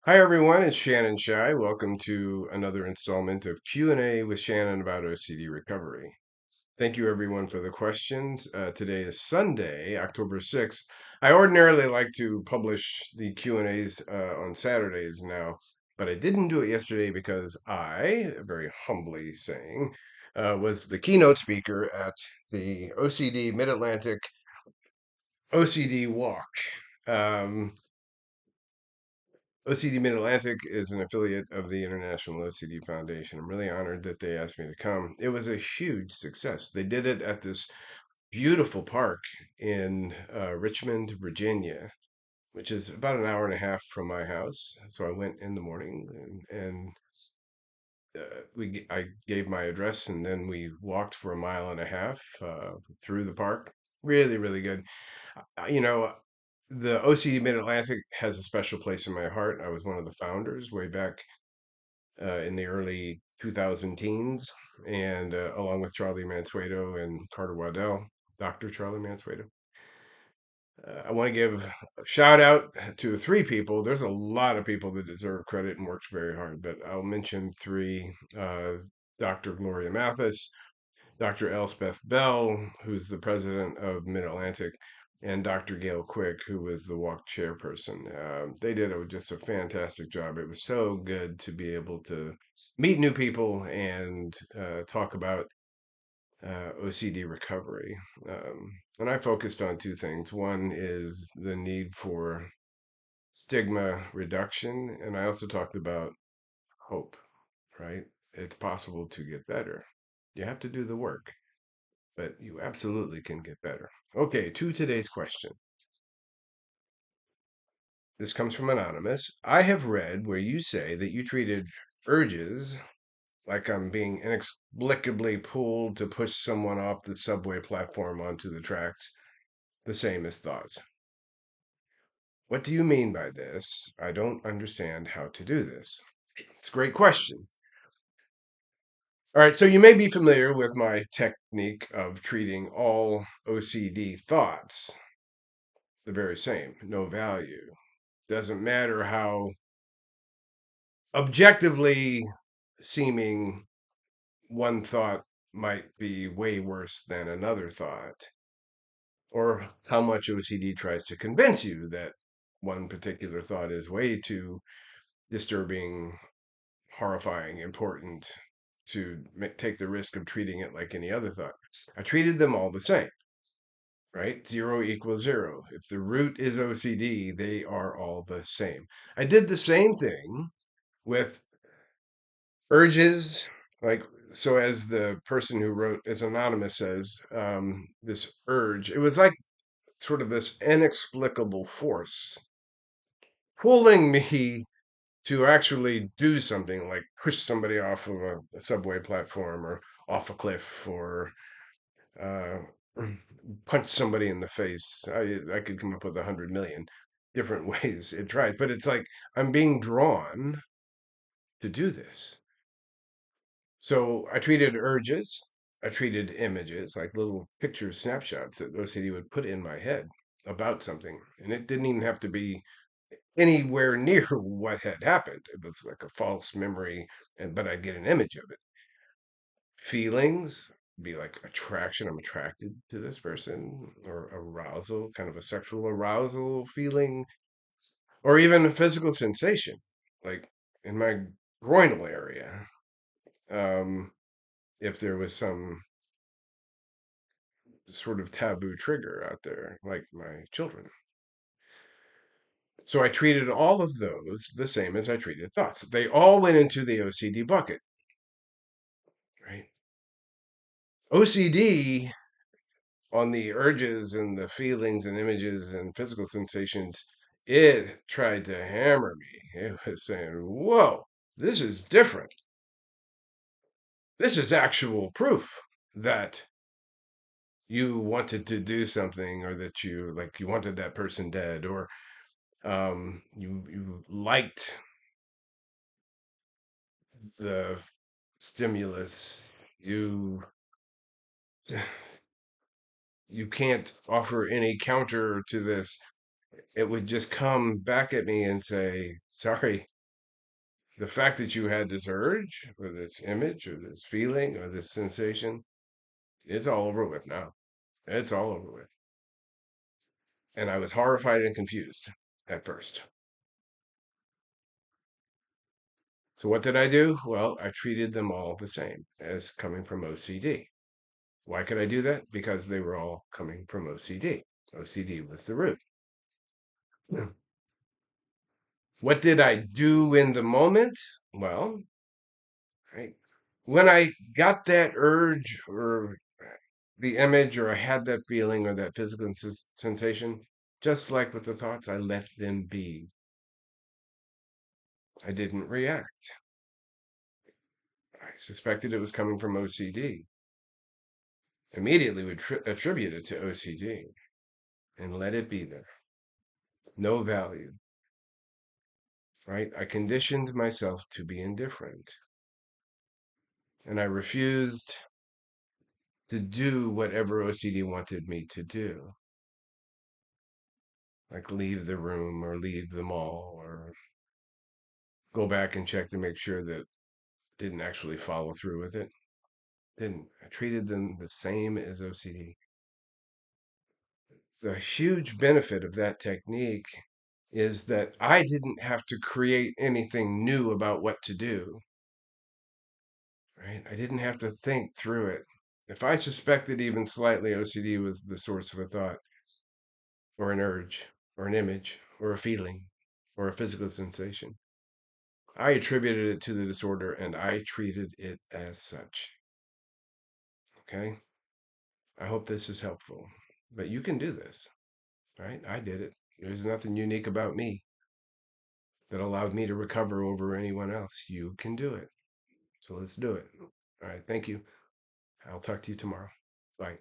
Hi everyone, it's Shannon Shy. Welcome to another installment of Q&A with Shannon about OCD recovery. Thank you everyone for the questions. Today is Sunday, October 6th. I ordinarily like to publish the Q&As on Saturdays now, but I didn't do it yesterday because I, very humbly saying, was the keynote speaker at the OCD Mid-Atlantic OCD Walk. Um, OCD Mid Atlantic is an affiliate of the International OCD Foundation. I'm really honored that they asked me to come. It was a huge success. They did it at this beautiful park in Richmond, Virginia, which is about an hour and a half from my house. So I went in the morning and I gave my address and then we walked for a mile and a half through the park. Really, really good. You know, the OCD Mid Atlantic has a special place in my heart. I was one of the founders way back in the early 2000 teens, and along with Charlie Mansueto and Carter Waddell, Dr. Charlie Mansueto. I want to give a shout out to three people. There's a lot of people that deserve credit and worked very hard, but I'll mention three. Dr. Gloria Mathis, Dr. Elspeth Bell, who's the president of Mid Atlantic, and Dr. Gail Quick, who was the walk chairperson. They did just a fantastic job. It was so good to be able to meet new people and talk about OCD recovery. And I focused on two things. One is the need for stigma reduction, and I also talked about hope, right? It's possible to get better. You have to do the work, but you absolutely can get better. Okay, to today's question. This comes from Anonymous. I have read where you say that you treated urges, like I'm being inexplicably pulled to push someone off the subway platform onto the tracks, the same as thoughts. What do you mean by this? I don't understand how to do this. It's a great question. All right, so you may be familiar with my technique of treating all OCD thoughts the very same, no value. Doesn't matter how objectively seeming one thought might be way worse than another thought, or how much OCD tries to convince you that one particular thought is way too disturbing, horrifying, important to take the risk of treating it like any other thought. I treated them all the same, right? Zero equals zero. If the root is OCD, they are all the same. I did the same thing with urges, like, so as the person who wrote, as Anonymous says, this urge, it was like sort of this inexplicable force pulling me to actually do something like push somebody off of a subway platform or off a cliff or uh, punch somebody in the face. I could come up with 100 million different ways it tries, but it's like I'm being drawn to do this. So I treated urges, I treated images, like little picture snapshots that OCD would put in my head about something. And it didn't even have to be anywhere near what had happened. It was like a false memory, but I'd get an image of it. Feelings be like attraction. I'm attracted to this person, or arousal, kind of a sexual arousal feeling, or even a physical sensation, like in my groinal area. Um, if there was some sort of taboo trigger out there, like my children. So I treated all of those the same as I treated thoughts. They all went into the OCD bucket, right? OCD on the urges and the feelings and images and physical sensations, it tried to hammer me. It was saying, whoa, this is different. This is actual proof that you wanted to do something or that you wanted that person dead or you liked the stimulus. You can't offer any counter to this. it would just come back at me and say, sorry, the fact that you had this urge or this image or this feeling or this sensation, it's all over with now. It's all over with. And I was horrified and confused at first. So what did I do? Well, I treated them all the same as coming from OCD. Why could I do that? Because they were all coming from OCD. OCD was the root. What did I do in the moment? Well, I, when I got that urge or the image or I had that feeling or that physical sensation, just like with the thoughts, I let them be. I didn't react. I suspected it was coming from OCD. Immediately would attribute it to OCD and let it be there. No value, right? I conditioned myself to be indifferent and I refused to do whatever OCD wanted me to do, like leave the room or leave the mall or go back and check to make sure that didn't actually follow through with it. Didn't. I treated them the same as OCD. The huge benefit of that technique is that I didn't have to create anything new about what to do, right? I didn't have to think through it. If I suspected even slightly OCD was the source of a thought or an urge or an image or a feeling or a physical sensation, I attributed it to the disorder and I treated it as such. Okay? I hope this is helpful. But you can do this, right? I did it. There's nothing unique about me that allowed me to recover over anyone else. You can do it. So let's do it. All right. Thank you. I'll talk to you tomorrow. Bye.